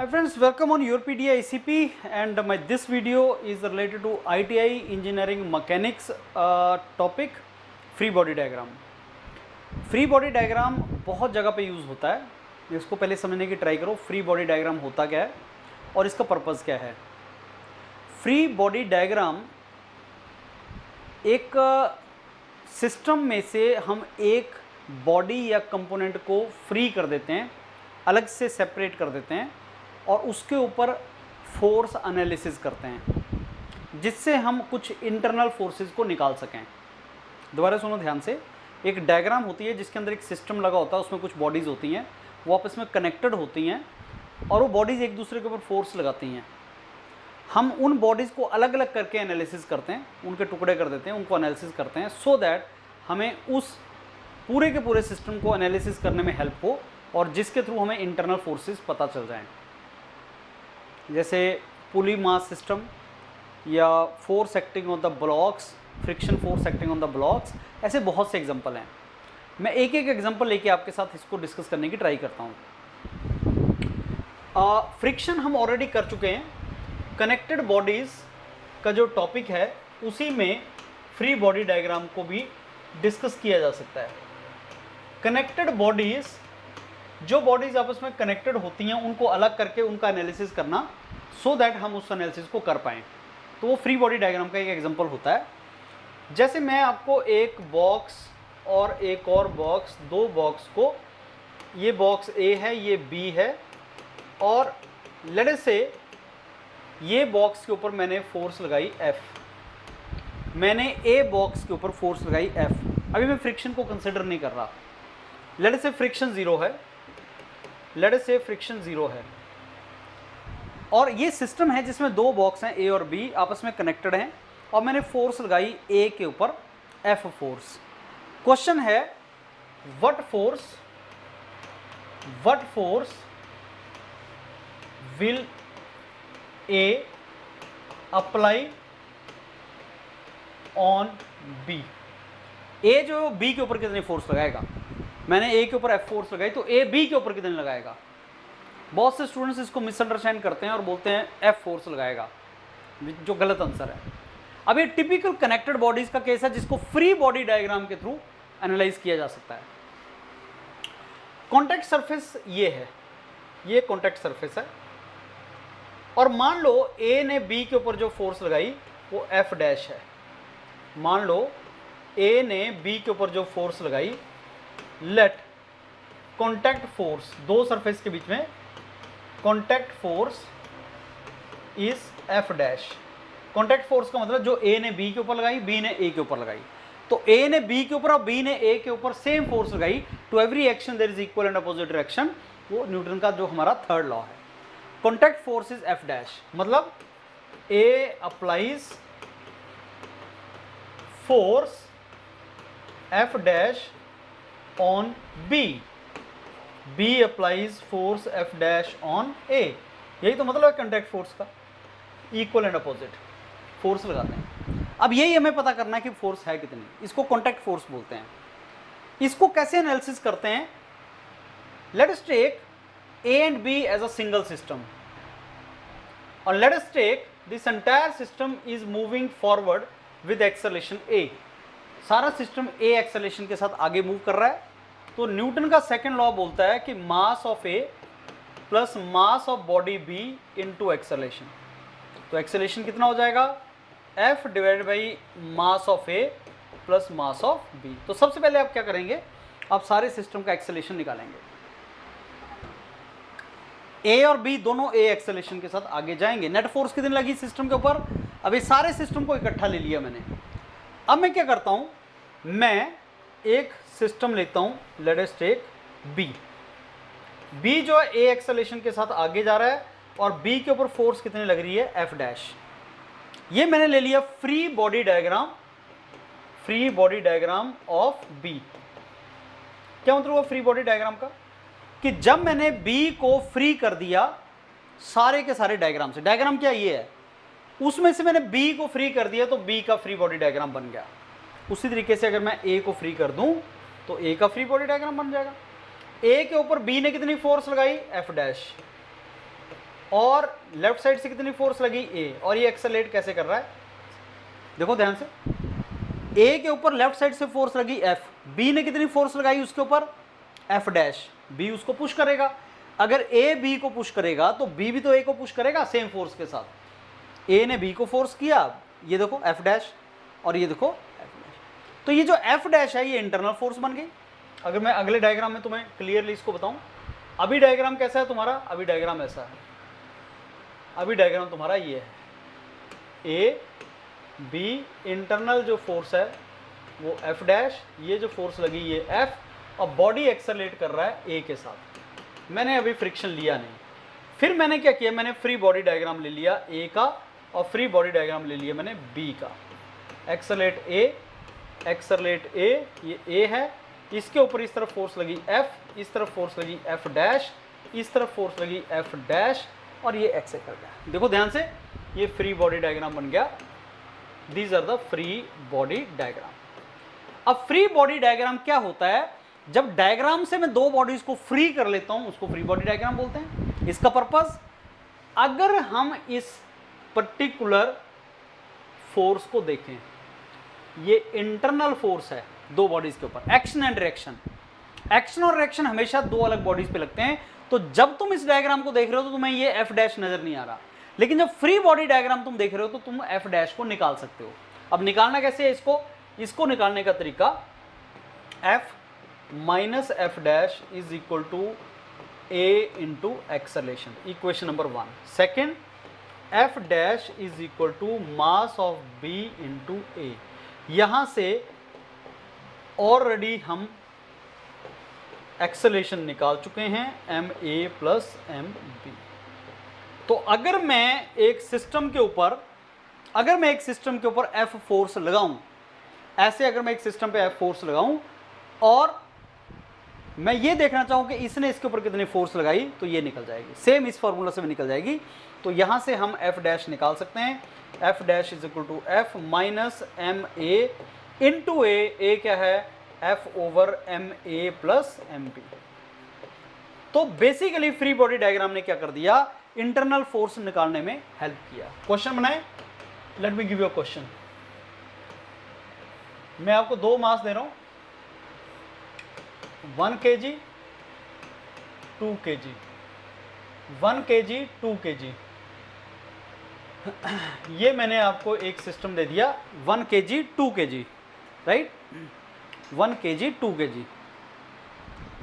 friends, welcome on your PDI ICP, and this video is related to ITI Engineering Mechanics topic free body diagram. Free body diagram बहुत जगह पे use होता है, इसको पहले समझने की ट्राई करो. फ्री बॉडी डायग्राम होता क्या है और इसका पर्पज़ क्या है. फ्री बॉडी डायग्राम एक सिस्टम में से हम एक बॉडी या कंपोनेंट को फ्री कर देते हैं, अलग से सेपरेट कर देते हैं और उसके ऊपर फोर्स एनालिसिस करते हैं जिससे हम कुछ इंटरनल फोर्सेस को निकाल सकें. दोबारा सुनो ध्यान से. एक डायग्राम होती है जिसके अंदर एक सिस्टम लगा होता है, उसमें कुछ बॉडीज़ होती हैं, वो आपस में कनेक्टेड होती हैं और वो बॉडीज़ एक दूसरे के ऊपर फोर्स लगाती हैं. हम उन बॉडीज़ को अलग अलग करके एनालिसिस करते हैं, उनके टुकड़े कर देते हैं, उनको एनालिसिस करते हैं सो दैट हमें उस पूरे के पूरे सिस्टम को एनालिसिस करने में हेल्प हो और जिसके थ्रू हमें इंटरनल फोर्सेस पता चल जाएं. जैसे पुली मास सिस्टम या force acting on the blocks, friction force acting on the blocks, ऐसे बहुत से एग्जांपल हैं. मैं एक एक एग्जांपल लेके आपके साथ इसको डिस्कस करने की ट्राई करता हूँ. फ्रिक्शन हम ऑलरेडी कर चुके हैं. कनेक्टेड बॉडीज़ का जो टॉपिक है उसी में फ्री बॉडी डायग्राम को भी डिस्कस किया जा सकता है. कनेक्टेड बॉडीज़, जो बॉडीज़ आपस में कनेक्टेड होती हैं उनको अलग करके उनका एनालिसिस करना सो दैट हम उस एनालिसिस को कर पाएँ, तो वो फ्री बॉडी डायग्राम का एक एग्जांपल होता है. जैसे मैं आपको एक बॉक्स और एक और बॉक्स, दो बॉक्स को, ये बॉक्स ए है, ये बी है, और लेट से ये बॉक्स के ऊपर मैंने फोर्स लगाई F, मैंने ए बॉक्स के ऊपर फोर्स लगाई F. अभी मैं फ्रिक्शन को कंसिडर नहीं कर रहा. लेट से फ्रिक्शन ज़ीरो है, लेट से फ्रिक्शन ज़ीरो है और ये सिस्टम है जिसमें दो बॉक्स हैं ए और बी, आपस में कनेक्टेड हैं और मैंने फोर्स लगाई ए के ऊपर F फोर्स. क्वेश्चन है what force will A apply on B. A जो बी के ऊपर कितनी फोर्स लगाएगा. मैंने ए के ऊपर F फोर्स लगाई तो ए बी के ऊपर कितनी लगाएगा. बहुत से स्टूडेंट्स इसको मिसअंडरस्टैंड करते हैं और बोलते हैं F फोर्स लगाएगा, जो गलत आंसर है. अब ये टिपिकल कनेक्टेड बॉडीज का केस है जिसको फ्री बॉडी डायग्राम के थ्रू एनालाइज किया जा सकता है. कॉन्टैक्ट सरफेस ये है, ये कॉन्टैक्ट सरफेस है और मान लो ए ने बी के ऊपर जो फोर्स लगाई वो F डैश है. मान लो ए ने बी के ऊपर जो फोर्स लगाई, लेट कॉन्टैक्ट फोर्स, दो सरफेस के बीच में contact force is F dash. Contact force का मतलब जो ए ने बी के ऊपर लगाई, बी ने ए के ऊपर लगाई, तो ए ने बी के ऊपर और बी ने ए के ऊपर सेम फोर्स लगाई. To every action there is equal and opposite direction. वो न्यूटन का जो हमारा थर्ड लॉ है. Contact force is F dash, मतलब A applies force F dash on B, B applies force F dash on A. यही तो मतलब है कॉन्टैक्ट फोर्स का, इक्वल एंड अपोजिट फोर्स लगाते हैं. अब यही हमें पता करना है कि फोर्स है कितनी, इसको कॉन्टैक्ट फोर्स बोलते हैं. इसको कैसे एनालिसिस करते हैं. Let us take A and B as a single system और let us take this entire system is moving forward with acceleration a. सारा सिस्टम ए एक्सेलरेशन के साथ आगे मूव कर रहा है. तो न्यूटन का सेकेंड लॉ बोलता है कि mass of A plus mass of body B into acceleration. तो एक्सेलरेशन कितना हो जाएगा, F divided by mass of A plus mass of B. तो सबसे पहले आप क्या करेंगे, आप सारे सिस्टम का एक्सेलरेशन निकालेंगे. ए और बी दोनों ए एक्सेलरेशन के साथ आगे जाएंगे. नेट फोर्स कितनी लगी सिस्टम के ऊपर. अभी सारे सिस्टम को इकट्ठा ले लिया मैंने. अब मैं क्या करता हूं, मैं एक सिस्टम लेता हूं, let us take B. B जो है ए एक्सेलरेशन के साथ आगे जा रहा है और बी के ऊपर फोर्स कितनी लग रही है, F डैश. ये मैंने ले लिया free body diagram, free body diagram of B. क्या मतलब हुआ फ्री बॉडी डायग्राम का, कि जब मैंने बी को फ्री कर दिया सारे के सारे डायग्राम से, डायग्राम क्या ये है, उसमें से मैंने बी को फ्री कर दिया तो बी का फ्री बॉडी डायग्राम बन गया. उसी तरीके से अगर मैं ए को फ्री कर दूं तो ए का फ्री बॉडी डायग्राम बन जाएगा. ए के ऊपर बी ने कितनी फोर्स लगाई, F डैश. और लेफ्ट साइड से कितनी फोर्स लगी A, और ये एक्सेलरेट कैसे कर रहा है, देखो ध्यान से, A के ऊपर लेफ्ट साइड से फोर्स लगी F, B ने कितनी फोर्स लगाई उसके ऊपर F डैश, B उसको पुश करेगा। अगर A B को पुश करेगा तो B भी तो A को पुश करेगा सेम फोर्स के साथ। A ने B को फोर्स किया, ये देखो F डैश, और ये देखो F डैश। तो ये जो F डैश है ये इंटरनल फोर्स बन गई। अगर मैं अगले डायग्राम में तुम्हें क्लियरली इसको बताऊं, अभी डायग्राम कैसा है तुम्हारा, अभी डायग्राम ऐसा है, अभी डायग्राम तुम्हारा ये है, A B इंटरनल जो फोर्स है वो F डैश, ये जो फोर्स लगी ये F, और बॉडी एक्सेलरेट कर रहा है A के साथ। मैंने अभी फ्रिक्शन लिया नहीं, फिर मैंने क्या किया, मैंने फ्री बॉडी डायग्राम ले लिया A का, और फ्री बॉडी डायग्राम ले लिया मैंने B का। एक्सेलरेट A, ये A है, इसके ऊपर इस तरफ फोर्स लगी F, इस तरफ फोर्स लगी F डैश, इस तरफ फोर्स लगी F डैश, और ये एक्सेल कर गया। देखो ध्यान से, ये फ्री बॉडी डायग्राम बन गया। These are the free body diagram. अब फ्री बॉडी डायग्राम क्या होता है, जब डायग्राम से मैं दो बॉडीज को फ्री कर लेता हूं उसको फ्री बॉडी डायग्राम बोलते हैं। इसका पर्पस, अगर हम इस पर्टिकुलर फोर्स को देखें, ये इंटरनल फोर्स है दो बॉडीज के ऊपर, एक्शन एंड रिएक्शन। एक्शन और रिएक्शन हमेशा दो अलग बॉडीज पे लगते हैं। तो जब तुम इस डायग्राम को देख रहे हो तो तुम्हें ये F डैश नजर नहीं आ रहा, लेकिन जब फ्री बॉडी डायग्राम तुम देख रहे हो तो तुम F डैश को निकाल सकते हो। अब निकालना कैसे है इसको निकालने का तरीका, F minus F dash is equal to A into acceleration, equation number 1। Second, F dash is equal to mass of B into A। यहां से ऑलरेडी हम एक्सेलरेशन निकाल चुके हैं, ma प्लस mb। तो अगर मैं एक सिस्टम के ऊपर F फोर्स लगाऊं, ऐसे अगर मैं एक सिस्टम पे F फोर्स लगाऊं और मैं ये देखना चाहूं कि इसने इसके ऊपर कितनी फोर्स लगाई, तो ये निकल जाएगी, सेम इस फॉर्मूला से भी निकल जाएगी। तो यहां से हम F डैश निकाल सकते हैं, F dash is equal to F minus ma into A क्या है, F over ma plus mb। तो बेसिकली फ्री बॉडी डायग्राम ने क्या कर दिया, इंटरनल फोर्स निकालने में हेल्प किया। क्वेश्चन बनाए, let me give you a question. मैं आपको दो मास दे रहा हूं, 1 kg 2 kg, 1 kg 2 kg। ये मैंने आपको एक सिस्टम दे दिया 1 kg 2 kg, right, 1 kg 2 kg,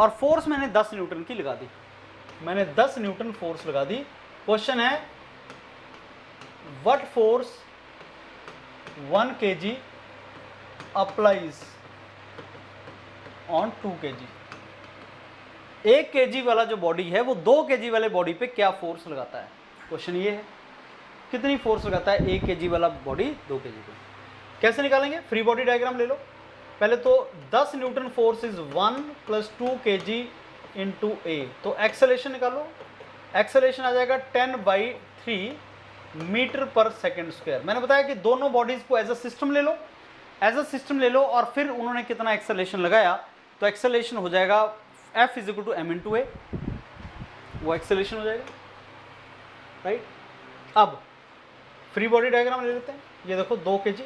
और फोर्स मैंने 10 न्यूटन की लगा दी, मैंने 10 न्यूटन फोर्स लगा दी। क्वेश्चन है, what force 1 kg applies on 2 kg। 1 kg वाला जो बॉडी है वो 2 kg वाले बॉडी पे क्या फोर्स लगाता है, क्वेश्चन ये है, कितनी फोर्स लगाता है 1 kg वाला बॉडी 2 kg पे। कैसे निकालेंगे, फ्री बॉडी डायग्राम ले लो। पहले तो 10 Newton force is 1 plus 2 kg into A, तो एक्सेलरेशन निकालो, एक्सेलरेशन आ जाएगा 10/3 मीटर पर सेकेंड स्क्वायर। मैंने बताया कि दोनों बॉडीज को एज अ सिस्टम ले लो, और फिर उन्होंने कितना एक्सेलरेशन लगाया, तो एक्सेलरेशन हो जाएगा F is equal to m into A, वो एक्सेलरेशन हो जाएगा, राइट। अब फ्री बॉडी डायग्राम ले लेते हैं, ये देखो 2 kg,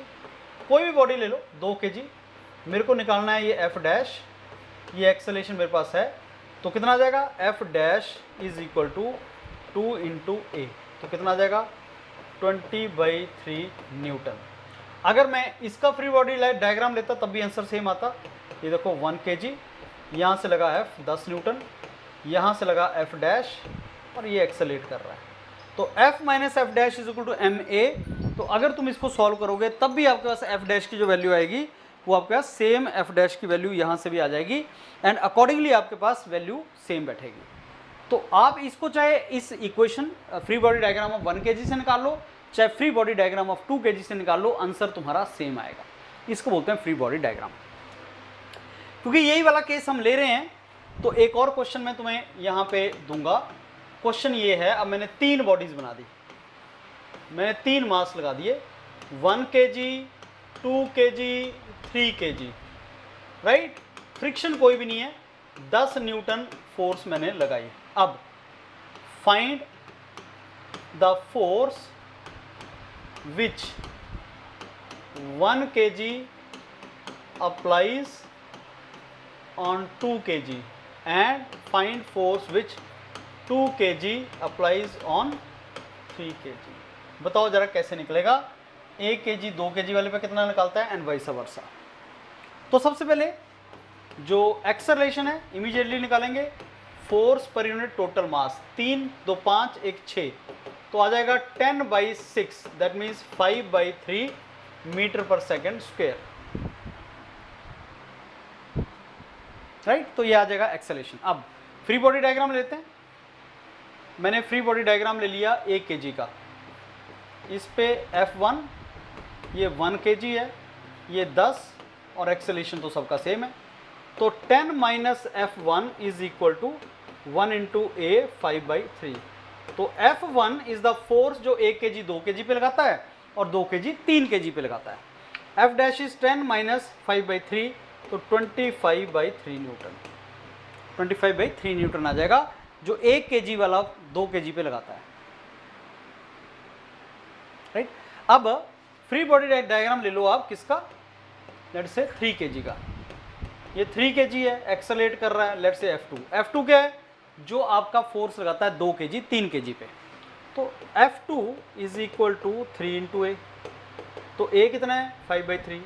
कोई भी बॉडी ले लो 2 kg, मेरे को निकालना है ये F डैश, ये एक्सेलरेशन मेरे पास है, तो कितना आ जाएगा, F dash is equal to 2 into A, तो कितना आ जाएगा 20/3 न्यूटन। अगर मैं इसका फ्री बॉडी डायग्राम लेता तब भी आंसर सेम आता। ये देखो 1 kg, यहाँ से लगा F 10 न्यूटन, यहाँ से लगा F डैश, और ये एक्सेलरेट कर रहा है, तो F minus F dash is equal to ma। तो अगर तुम इसको सॉल्व करोगे तब भी आपके पास F डैश की जो वैल्यू आएगी वो आपके पास सेम F डैश की वैल्यू यहाँ से भी आ जाएगी, एंड अकॉर्डिंगली आपके पास वैल्यू सेम बैठेगी। तो आप इसको चाहे इस equation free body diagram of 1 kg से निकाल लो, चाहे free body diagram of 2 kg से निकाल लो, आंसर तुम्हारा सेम आएगा। इसको बोलते हैं फ्री बॉडी डायग्राम। क्योंकि यही वाला केस हम ले रहे हैं, तो एक और क्वेश्चन मैं तुम्हें यहाँ पे दूंगा। क्वेश्चन ये है, अब मैंने 3 बॉडीज बना दी, मैंने 3 मास लगा दिए, 1 kg 2 kg 3 kg, right. Friction कोई भी नहीं है, 10 न्यूटन फोर्स मैंने लगाई। अब find the force which 1 kg applies on 2 kg and find force which 2 kg applies on 3 kg। बताओ जरा कैसे निकलेगा, 1 kg 2 kg वाले पे कितना निकालता है एंड वाइस वर्सा। तो सबसे पहले जो एक्सेलरेशन है इमीडिएटली निकालेंगे, force per unit total mass 3 2 5 1 6, तो आ जाएगा 10/6 दैट मीन्स 5/3 मीटर पर सेकेंड स्क्वायर, राइट। तो ये आ जाएगा एक्सेलरेशन। अब फ्री बॉडी डायग्राम लेते हैं। मैंने फ्री बॉडी डायग्राम ले लिया 1 kg का, इस पे F1 ये 1 kg है, ये 10 और एक्सेलरेशन तो सबका सेम है। तो 10 minus F1 is equal to 1 into A 5/3। तो F1 इज द फोर्स जो 1 kg 2 kg पे लगाता है और 2 kg 3 kg पे लगाता है। F डैश इज 10 माइनस 5/3, तो 25/3 न्यूटन, 25/3 न्यूटन आ जाएगा जो 1 kg वाला 2 kg पे लगाता है, राइट। अब फ्री बॉडी डायग्राम ले लो आप किसका, लेट से 3 kg का। ये 3 kg है, एक्सेलरेट कर रहा है, लेट से F2 क्या है, जो आपका फोर्स लगाता है 2 kg 3 kg पे। तो F2 is equal to 3 into A, तो A कितना है 5/3,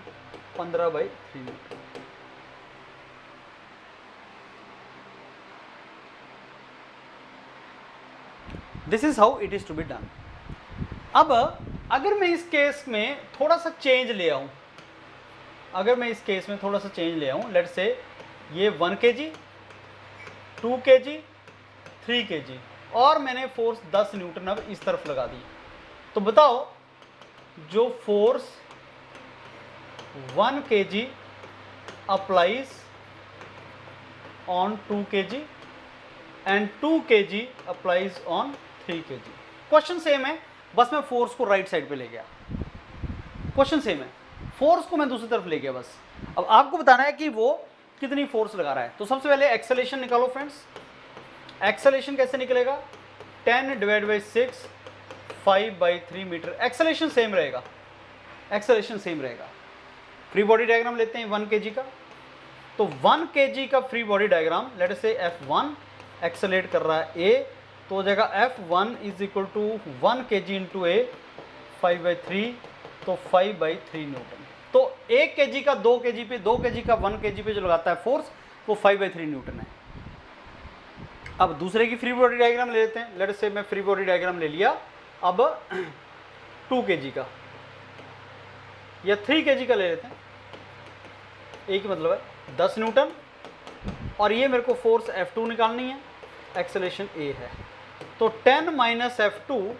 15/3 newton. This is how it is to be done. अब अगर मैं इस केस में थोड़ा सा चेंज ले आऊं, लेट से ये 1 kg 2 kg 3 kg और मैंने फोर्स 10 न्यूटन अब इस तरफ लगा दी, तो बताओ जो force 1 kg applies on 2 kg and 2 kg applies on 3 kg। Question same है, बस मैं फोर्स को राइट साइड पे ले गया। क्वेश्चन सेम है, फोर्स को मैं दूसरी तरफ ले गया बस। अब आपको बताना है कि वो कितनी फोर्स लगा रहा है। तो सबसे पहले एक्सेलरेशन निकालो फ्रेंड्स। एक्सेलरेशन कैसे निकलेगा, 10/6 5/3 मीटर। एक्सेलरेशन सेम रहेगा, फ्री बॉडी डायग्राम लेते हैं 1 kg का। तो 1 kg का free body diagram, let us से F1 एक्सेलरेट कर रहा है A, तो हो जाएगा F1 is equal to 1 kg into A 5/3, तो 5/3 न्यूटन। तो 1 kg का 2 kg पे, 2 kg का 1 kg पे जो लगाता है फोर्स, वो 5/3 न्यूटन है। अब दूसरे की फ्री बॉडी डायग्राम ले लेते हैं। लेट अस से मैं फ्री बॉडी डायग्राम ले लिया अब 2 kg का या 3 kg का ले लेते हैं, एक ही मतलब है 10 न्यूटन, और ये मेरे को फोर्स F2 निकालनी है, एक्सेलरेशन A है। तो 10 minus F2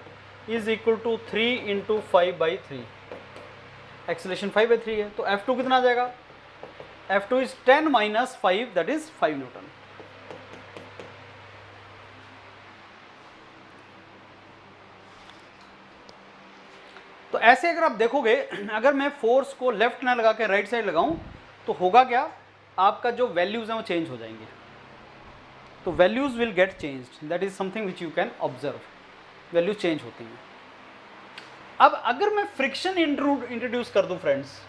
is equal to 3 into 5/3, acceleration 5/3 है। तो F2 कितना आ जाएगा, F2 is 10 minus 5 that is 5 newton. तो ऐसे अगर आप देखोगे, अगर मैं फोर्स को लेफ्ट ना लगा के राइट साइड लगाऊं तो होगा क्या, आपका जो वैल्यूज हैं वो चेंज हो जाएंगे। तो values will get changed, that is something which you can observe, values change होती हैं। अब अगर मैं फ्रिक्शन इंट्रोड्यूस कर दूं फ्रेंड्स,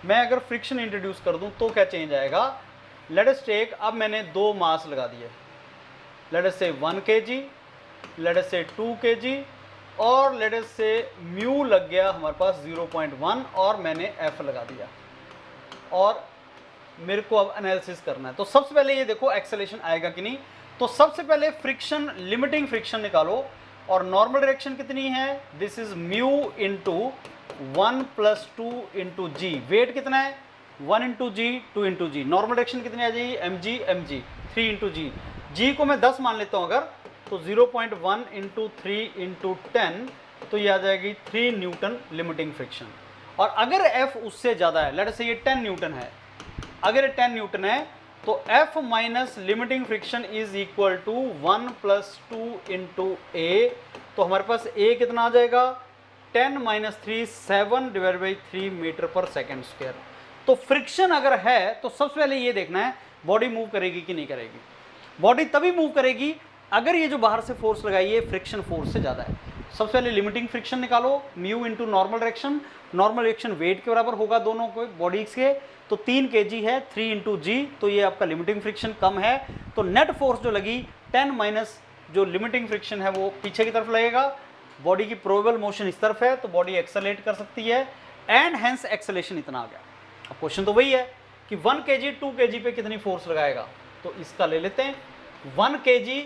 मैं अगर फ्रिक्शन इंट्रोड्यूस कर दूं तो क्या चेंज आएगा। लेट अस टेक, अब मैंने 2 मास लगा दिए, लेट अस से 1 kg, लेट अस से 2 kg, और लेट अस से म्यू लग गया हमारे पास 0.1 और मैंने F लगा दिया, और मेरे को अब एनालिसिस करना है। तो सबसे पहले ये देखो एक्सेलरेशन आएगा कि नहीं। तो सबसे पहले फ्रिक्शन, लिमिटिंग फ्रिक्शन निकालो, और नॉर्मल डायरेक्शन कितनी है, this is mu into 1 + 2 into g. Weight कितना है 1 into g 2 into g. Normal direction कितनी आ जाएगी mg 3 इंटू जी। जी को मैं 10 मान लेता हूँ अगर, तो 0.1 इंटू 3 इंटू 10, तो ये आ जाएगी 3 न्यूटन लिमिटिंग फ्रिक्शन। और अगर F उससे ज़्यादा है, लेट अस से ये 10 न्यूटन है, अगर 10 न्यूटन है तो F minus limiting friction is equal to 1 + 2 into A। तो हमारे पास A कितना आ जाएगा, 10 माइनस 3 7/3 मीटर पर सेकेंड स्क्वायर। तो फ्रिक्शन अगर है तो सबसे पहले ये देखना है बॉडी मूव करेगी कि नहीं करेगी। बॉडी तभी मूव करेगी अगर ये जो बाहर से फोर्स लगाई है फ्रिक्शन फोर्स से ज़्यादा है। सबसे पहले लिमिटिंग फ्रिक्शन निकालो, mu into normal direction, normal direction weight के बराबर होगा दोनों को बॉडीज के, तो 3 kg है, 3 इंटू जी, तो ये आपका लिमिटिंग फ्रिक्शन कम है, तो नेट फोर्स जो लगी 10 माइनस जो लिमिटिंग फ्रिक्शन है वो पीछे की तरफ लगेगा, बॉडी की प्रोबेबल मोशन इस तरफ है, तो बॉडी एक्सेलरेट कर सकती है, एंड हेंस एक्सेलेरेशन इतना आ गया। अब क्वेश्चन तो वही है कि 1 kg 2 kg पे कितनी फोर्स लगाएगा, तो इसका ले लेते हैं 1 kg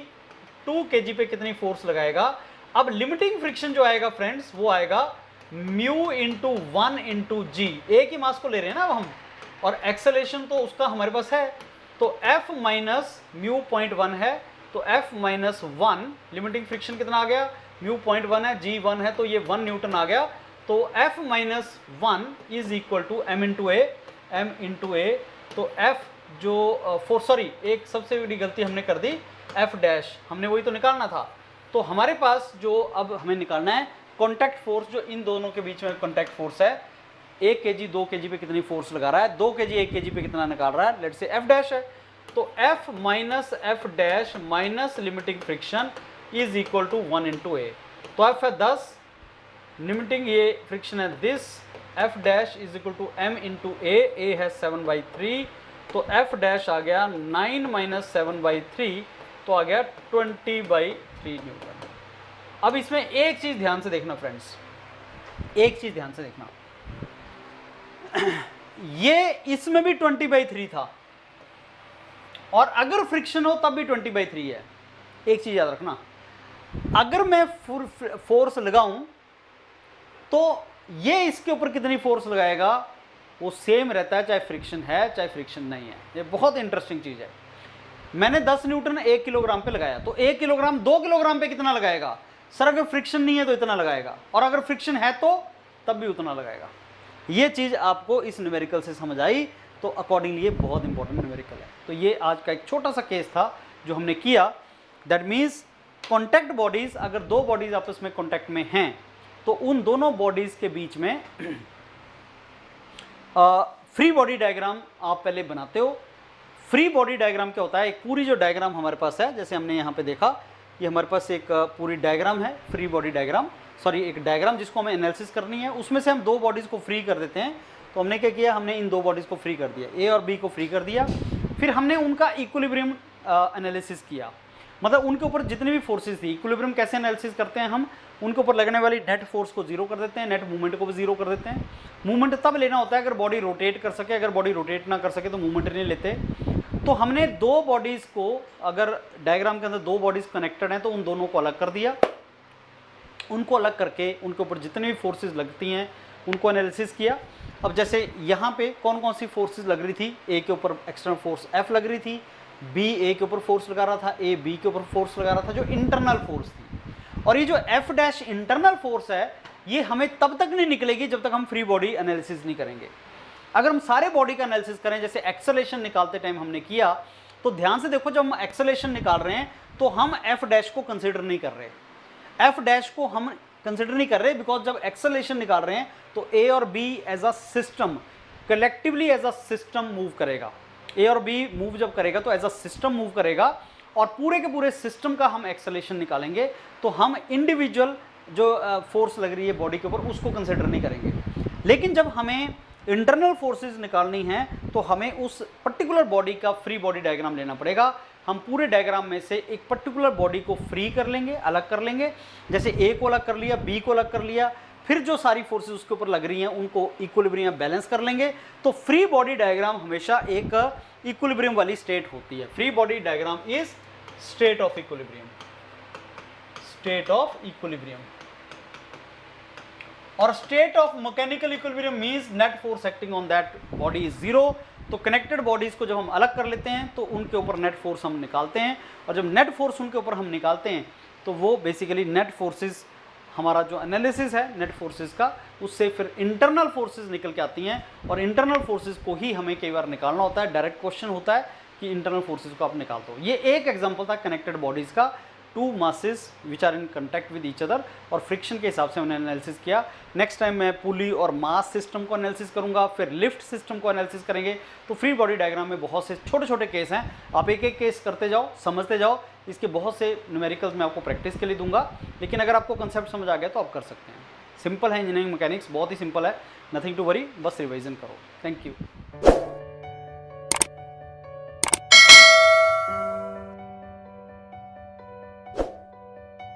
2 kg पे कितनी फोर्स लगाएगा। अब लिमिटिंग फ्रिक्शन जो आएगा फ्रेंड्स वो आएगा म्यू इंटू 1 इंटू जी, एक ही मास को ले रहे हैं ना अब हम, और एक्सेलेरेशन तो उसका हमारे पास है, तो F माइनस म्यू 0.1 है, तो F माइनस 1 लिमिटिंग फ्रिक्शन कितना आ गया, म्यू 0.1 है, जी 1 है, तो ये 1 न्यूटन आ गया, तो F minus 1 is equal to M into a, तो F जो सॉरी एक सबसे बड़ी गलती हमने कर दी, F डैश हमने वही तो निकालना था, तो हमारे पास जो अब हमें निकालना है कॉन्टैक्ट फोर्स, जो इन दोनों के बीच में कॉन्टैक्ट फोर्स है, 1 kg 2 kg पे कितनी फोर्स लगा रहा है, 2 kg 1 kg पे कितना निकाल रहा है, लेट्स से F डैश है, तो F minus F dash minus limiting friction is equal to 1 into a, तो F है 10, लिमिटिंग ये फ्रिक्शन है this, F dash is equal to M into a है 7/3, तो F डैश आ गया 9 माइनस 7/3, तो आ गया 20/3 न्यूटन। अब इसमें एक चीज ध्यान से देखना फ्रेंड्स, एक चीज ध्यान से देखना, ये इसमें भी 20/3 था, और अगर फ्रिक्शन हो तब भी 20/3 है। एक चीज याद रखना, अगर मैं फोर्स लगाऊं तो ये इसके ऊपर कितनी फोर्स लगाएगा वो सेम रहता है, चाहे फ्रिक्शन है चाहे फ्रिक्शन नहीं है। ये बहुत इंटरेस्टिंग चीज है। मैंने 10 न्यूटन 1 किलोग्राम पे लगाया, तो 1 किलोग्राम 2 किलोग्राम पे कितना लगाएगा, सर अगर फ्रिक्शन नहीं है तो इतना लगाएगा, और अगर फ्रिक्शन है तो तब भी उतना लगाएगा। ये चीज आपको इस न्यूमेरिकल से समझ आई, तो अकॉर्डिंगली ये बहुत इंपॉर्टेंट न्यूमेरिकल है। तो ये आज का एक छोटा सा केस था जो हमने किया, दैट मीन्स कॉन्टैक्ट बॉडीज, अगर दो बॉडीज आपस में कॉन्टैक्ट में हैं तो उन दोनों बॉडीज के बीच में फ्री बॉडी डायग्राम आप पहले बनाते हो। फ्री बॉडी डायग्राम क्या होता है, एक पूरी जो डायग्राम हमारे पास है, जैसे हमने यहाँ पे देखा, ये हमारे पास एक पूरी डायग्राम है, फ्री बॉडी डायग्राम, सॉरी एक डायग्राम जिसको हमें एनालिसिस करनी है, उसमें से हम दो बॉडीज को फ्री कर देते हैं। तो हमने क्या किया, हमने इन दो बॉडीज को फ्री कर दिया, ए और बी को फ्री कर दिया, फिर हमने उनका इक्विलिब्रियम एनालिसिस किया, मतलब उनके ऊपर जितनी भी फोर्सेज थी, इक्विलिब्रियम कैसे एनालिसिस करते हैं हम, उनके ऊपर लगने वाली नेट फोर्स को जीरो कर देते हैं, नेट मूवमेंट को भी जीरो कर देते हैं। मूवमेंट तब लेना होता है अगर बॉडी रोटेट कर सके, अगर बॉडी रोटेट ना कर सके तो मूवमेंट नहीं लेते। तो हमने दो बॉडीज को, अगर डायग्राम के अंदर दो बॉडीज कनेक्टेड हैं तो उन दोनों को अलग कर दिया, उनको अलग करके उनके ऊपर जितनी भी फोर्सेज लगती हैं उनको एनालिसिस किया। अब जैसे यहाँ पे कौन कौन सी फोर्सेज लग रही थी, ए के ऊपर एक्सटर्नल फोर्स F लग रही थी, बी ए के ऊपर फोर्स लगा रहा था, ए बी के ऊपर फोर्स लगा रहा था, जो इंटरनल फोर्स थी। और ये जो F डैश इंटरनल फोर्स है, ये हमें तब तक नहीं निकलेगी जब तक हम फ्री बॉडी एनालिसिस नहीं करेंगे। अगर हम सारे बॉडी का एनालिसिस करें, जैसे एक्सेलेरेशन निकालते टाइम हमने किया, तो ध्यान से देखो, जब हम एक्सेलेरेशन निकाल रहे हैं तो हम F डैश को कंसिडर नहीं कर रहे, F डैश को हम कंसिडर नहीं कर रहे, बिकॉज जब एक्सेलेरेशन निकाल रहे हैं तो ए और B as a system, collectively as a system move करेगा। ए और बी मूव जब करेगा तो एज अ सिस्टम मूव करेगा, और पूरे के पूरे सिस्टम का हम एक्सेलेरेशन निकालेंगे, तो हम इंडिविजुअल जो फोर्स लग रही है बॉडी के ऊपर उसको कंसिडर नहीं करेंगे। लेकिन जब हमें इंटरनल फोर्सेस निकालनी है तो हमें उस पर्टिकुलर बॉडी का फ्री बॉडी डायग्राम लेना पड़ेगा। हम पूरे डायग्राम में से एक पर्टिकुलर बॉडी को फ्री कर लेंगे, अलग कर लेंगे, जैसे ए को अलग कर लिया, बी को अलग कर लिया, फिर जो सारी फोर्सेस उसके ऊपर लग रही हैं उनको इक्विलिब्रियम बैलेंस कर लेंगे। तो फ्री बॉडी डायग्राम हमेशा एक इक्विलिब्रियम वाली स्टेट होती है। Free body diagram is state of equilibrium, state of equilibrium. और state of mechanical equilibrium means net force acting on that body is zero. तो कनेक्टेड बॉडीज को जब हम अलग कर लेते हैं तो उनके ऊपर नेट फोर्स हम निकालते हैं, और जब नेट फोर्स उनके ऊपर हम निकालते हैं तो वो बेसिकली नेट फोर्सेस, हमारा जो एनालिसिस है नेट फोर्सेस का, उससे फिर इंटरनल फोर्सेस निकल के आती हैं, और इंटरनल फोर्सेस को ही हमें कई बार निकालना होता है। डायरेक्ट क्वेश्चन होता है कि इंटरनल फोर्सेस को आप निकाल दो। ये एक एग्जांपल था कनेक्टेड बॉडीज का। Two masses which are in contact with each other, और फ्रिक्शन के हिसाब से हमने एनालिसिस किया। नेक्स्ट टाइम मैं पुली और मास सिस्टम को एनालिसिस करूंगा, फिर लिफ्ट सिस्टम को एनालिसिस करेंगे। तो फ्री बॉडी डायग्राम में बहुत से छोटे छोटे केस हैं, आप एक एक केस करते जाओ, समझते जाओ। इसके बहुत से न्यूमेरिकल्स मैं आपको प्रैक्टिस के लिए दूंगा, लेकिन अगर आपको कंसेप्ट समझ आ गया तो आप कर सकते हैं। सिंपल है इंजीनियरिंग मैकेनिक्स, बहुत ही सिंपल है, नथिंग टू वरी, बस रिवीजन करो। Thank you.